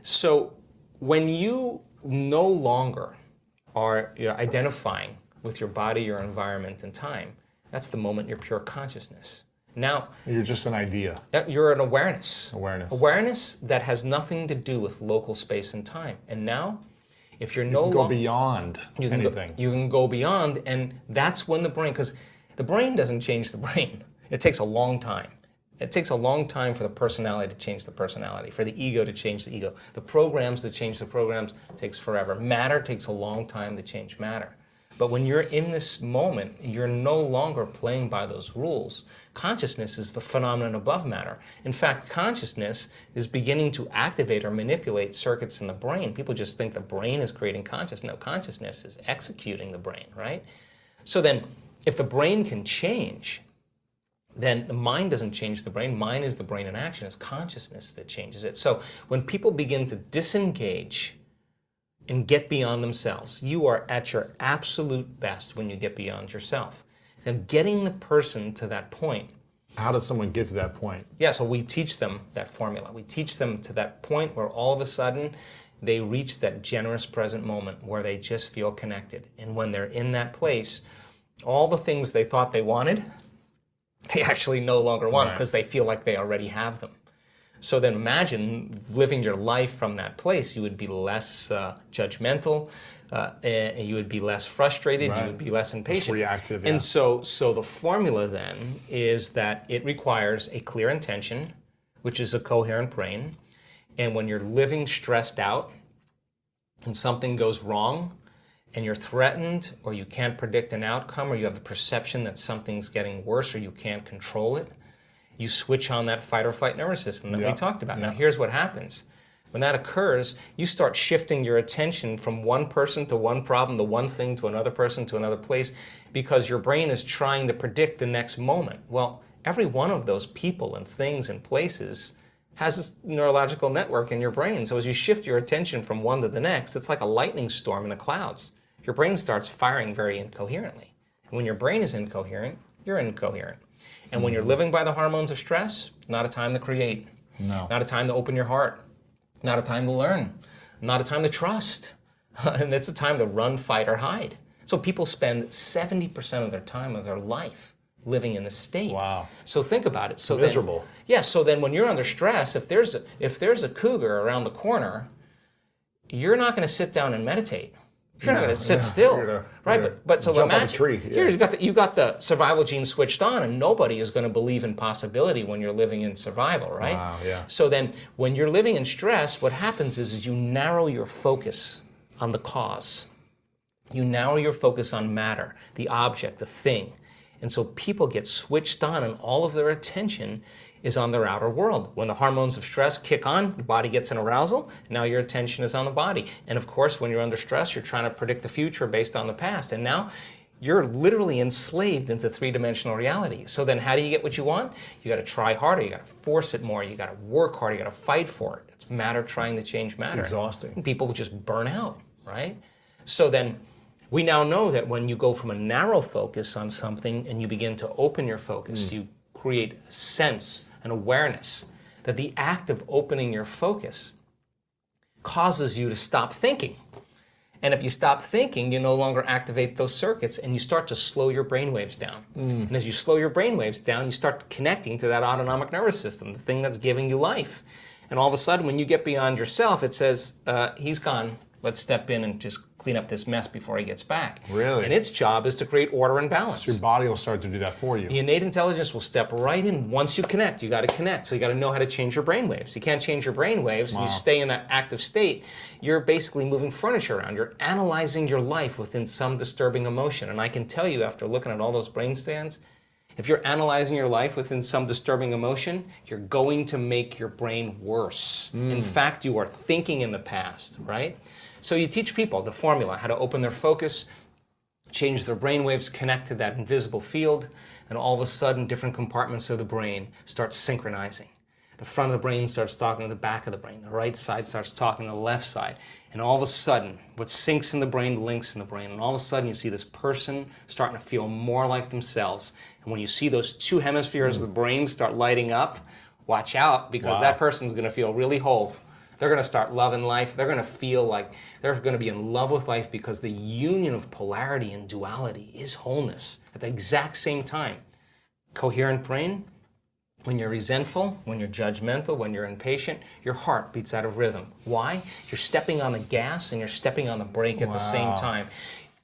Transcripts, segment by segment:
So when you no longer are identifying with your body, your environment, and time, that's the moment you're pure consciousness. Now, you're just an idea. You're an awareness. Awareness. Awareness that has nothing to do with local space and time. And now, if you're no longer... go beyond anything. You can go beyond, and that's when the brain, because the brain doesn't change the brain. It takes a long time. It takes a long time for the personality to change the personality, for the ego to change the ego. The programs to change the programs takes forever. Matter takes a long time to change matter. But when you're in this moment, you're no longer playing by those rules. Consciousness is the phenomenon above matter. In fact, consciousness is beginning to activate or manipulate circuits in the brain. People just think the brain is creating consciousness. No, consciousness is executing the brain, right? So then, if the brain can change, then the mind doesn't change the brain. Mind is the brain in action. It's consciousness that changes it. So when people begin to disengage and get beyond themselves, you are at your absolute best when you get beyond yourself. And getting the person to that point. How does someone get to that point? Yeah, so we teach them that formula. We teach them to that point where all of a sudden they reach that generous present moment where they just feel connected. And when they're in that place, all the things they thought they wanted, they actually no longer want because they feel like they already have them. So then imagine living your life from that place. You would be less judgmental, and you would be less frustrated, you would be less impatient. Less reactive, And so the formula then is that it requires a clear intention, which is a coherent brain. And when you're living stressed out and something goes wrong, and you're threatened, or you can't predict an outcome, or you have the perception that something's getting worse, or you can't control it, you switch on that fight or flight nervous system that we talked about. Now here's what happens. When that occurs, you start shifting your attention from one person to one problem, to one thing, to another person, to another place, because your brain is trying to predict the next moment. Well, every one of those people and things and places has this neurological network in your brain. So as you shift your attention from one to the next, it's like a lightning storm in the clouds. Your brain starts firing very incoherently. And when your brain is incoherent, you're incoherent. And when you're living by the hormones of stress, not a time to create. No. Not a time to open your heart. Not a time to learn. Not a time to trust. And it's a time to run, fight, or hide. So people spend 70% of their time of their life living in this state. Wow. So think about it. So miserable. So then when you're under stress, if there's a cougar around the corner, you're not going to sit down and meditate. You're not going to sit still, right? But so jump imagine, up a tree. here you got the survival gene switched on, and nobody is going to believe in possibility when you're living in survival, right? Wow, yeah. So then, when you're living in stress, what happens is you narrow your focus on the cause. You narrow your focus on matter, the object, the thing, and so people get switched on, and all of their attention is on their outer world. When the hormones of stress kick on, your body gets an arousal, now your attention is on the body. And of course, when you're under stress, you're trying to predict the future based on the past. And now you're literally enslaved into three-dimensional reality. So then how do you get what you want? You got to try harder, you got to force it more, you got to work harder, you got to fight for it. It's matter trying to change matter. It's exhausting. And people just burn out, right? So then we now know that when you go from a narrow focus on something and you begin to open your focus, you create a sense, an awareness, that the act of opening your focus causes you to stop thinking. And if you stop thinking, you no longer activate those circuits, and you start to slow your brain waves down. And as you slow your brain waves down, you start connecting to that autonomic nervous system, the thing that's giving you life. And all of a sudden, when you get beyond yourself, it says, he's gone. Let's step in and just clean up this mess before he gets back. Really? And its job is to create order and balance. So your body will start to do that for you. The innate intelligence will step right in. Once you connect, you got to connect. So you got to know how to change your brain waves. You can't change your brain waves and you stay in that active state. You're basically moving furniture around. You're analyzing your life within some disturbing emotion. And I can tell you, after looking at all those brain scans, if you're analyzing your life within some disturbing emotion, you're going to make your brain worse. In fact, you are thinking in the past, right? So you teach people the formula, how to open their focus, change their brainwaves, connect to that invisible field, and all of a sudden different compartments of the brain start synchronizing. The front of the brain starts talking to the back of the brain. The right side starts talking to the left side. And all of a sudden, what syncs in the brain links in the brain. And all of a sudden, you see this person starting to feel more like themselves. And when you see those two hemispheres of the brain start lighting up, watch out, because that person's going to feel really whole. They're going to start loving life. They're going to feel like they're going to be in love with life because the union of polarity and duality is wholeness at the exact same time. Coherent brain, when you're resentful, when you're judgmental, when you're impatient, your heart beats out of rhythm. Why? You're stepping on the gas and you're stepping on the brake at the same time.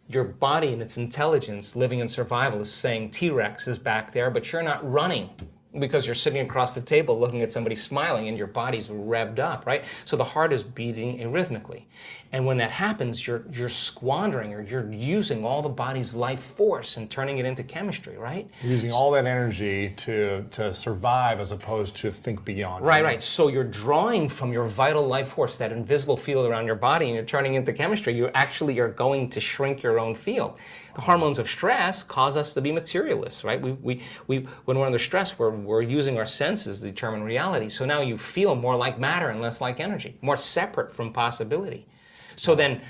Your body and its intelligence, living in survival, is saying T-Rex is back there, but you're not running because you're sitting across the table looking at somebody smiling and your body's revved up, right? So the heart is beating arrhythmically. And when that happens, you're squandering, or you're using all the body's life force and turning it into chemistry, right? You're using all that energy to survive as opposed to think beyond. Right, right. So you're drawing from your vital life force, that invisible field around your body, and you're turning into chemistry. You actually are going to shrink your own field. The hormones of stress cause us to be materialists, right? When we're under stress, we're using our senses to determine reality. So now you feel more like matter and less like energy, more separate from possibility. So then,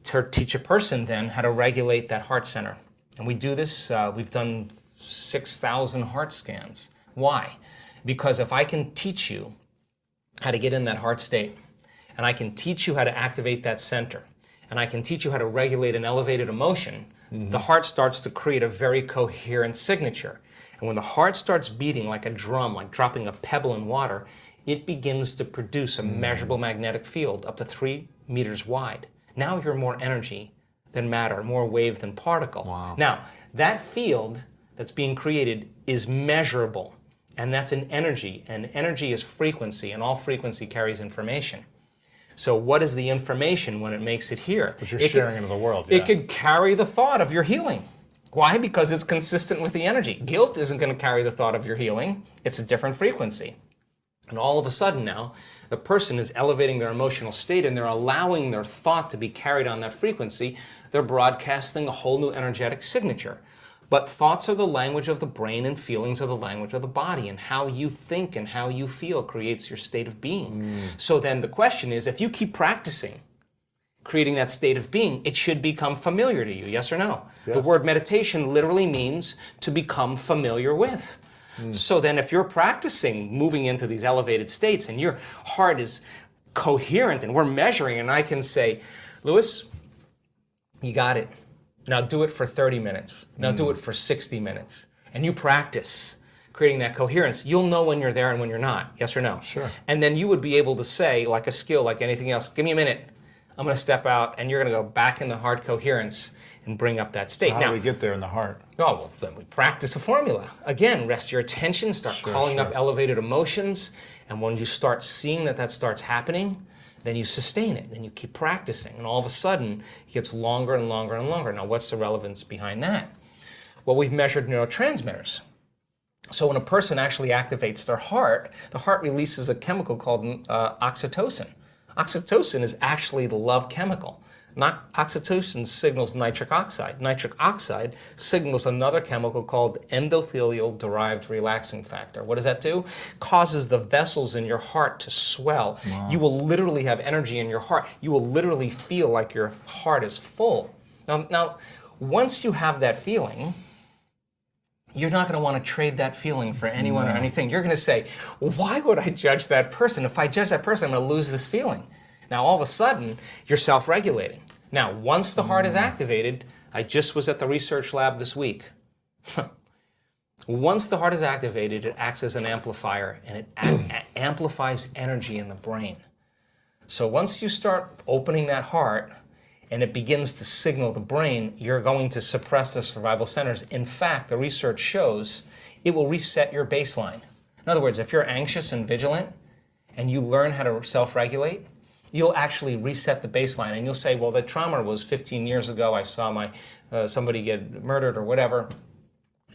to teach a person then how to regulate that heart center. And we do this, we've done 6,000 heart scans. Why? Because if I can teach you how to get in that heart state, and I can teach you how to activate that center, and I can teach you how to regulate an elevated emotion, the heart starts to create a very coherent signature. And when the heart starts beating like a drum, like dropping a pebble in water, it begins to produce a measurable magnetic field up to 3 meters wide. Now you're more energy than matter, more wave than particle. Wow. Now, that field that's being created is measurable, and that's an energy, and energy is frequency, and all frequency carries information. So what is the information when it makes it here? That you're sharing into the world. It could carry the thought of your healing. Why? Because it's consistent with the energy. Guilt isn't going to carry the thought of your healing. It's a different frequency. And all of a sudden now, the person is elevating their emotional state and they're allowing their thought to be carried on that frequency. They're broadcasting a whole new energetic signature. But thoughts are the language of the brain and feelings are the language of the body. And how you think and how you feel creates your state of being. So then the question is, if you keep practicing creating that state of being, it should become familiar to you, yes or no? Yes. The word meditation literally means to become familiar with. So then if you're practicing moving into these elevated states and your heart is coherent and we're measuring, and I can say, Lewis, you got it. Now do it for 30 minutes. Now do it for 60 minutes. And you practice creating that coherence. You'll know when you're there and when you're not, yes or no? Sure. And then you would be able to say, like a skill, like anything else, give me a minute. I'm going to step out and you're going to go back in the heart coherence and bring up that state. How do we get there in the heart? Oh, well, then we practice a formula. Again, rest your attention, start calling up elevated emotions, and when you start seeing that starts happening, then you sustain it, then you keep practicing, and all of a sudden, it gets longer and longer and longer. Now, what's the relevance behind that? Well, we've measured neurotransmitters. So when a person actually activates their heart, the heart releases a chemical called oxytocin. Oxytocin is actually the love chemical. Oxytocin signals nitric oxide. Nitric oxide signals another chemical called endothelial-derived relaxing factor. What does that do? Causes the vessels in your heart to swell. Wow. You will literally have energy in your heart. You will literally feel like your heart is full. Now, once you have that feeling, you're not going to want to trade that feeling for anyone or anything. You're going to say, why would I judge that person? If I judge that person, I'm going to lose this feeling. Now, all of a sudden, you're self-regulating. Now, once the heart is activated, I just was at the research lab this week. Once the heart is activated, it acts as an amplifier, and it amplifies energy in the brain. So once you start opening that heart, and it begins to signal the brain, you're going to suppress the survival centers. In fact, the research shows it will reset your baseline. In other words, if you're anxious and vigilant, and you learn how to self-regulate, you'll actually reset the baseline, and you'll say, well, the trauma was 15 years ago, I saw somebody get murdered or whatever,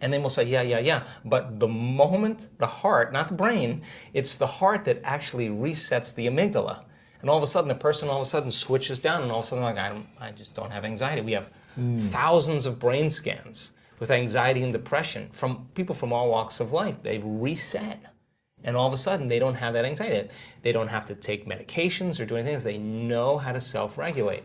and then we'll say, yeah, but the moment the heart, not the brain, it's the heart that actually resets the amygdala, and all of a sudden the person switches down, and all of a sudden like, I just don't have anxiety. We have thousands of brain scans with anxiety and depression from people from all walks of life. They've reset. And all of a sudden, they don't have that anxiety. They don't have to take medications or do anything else. They know how to self-regulate.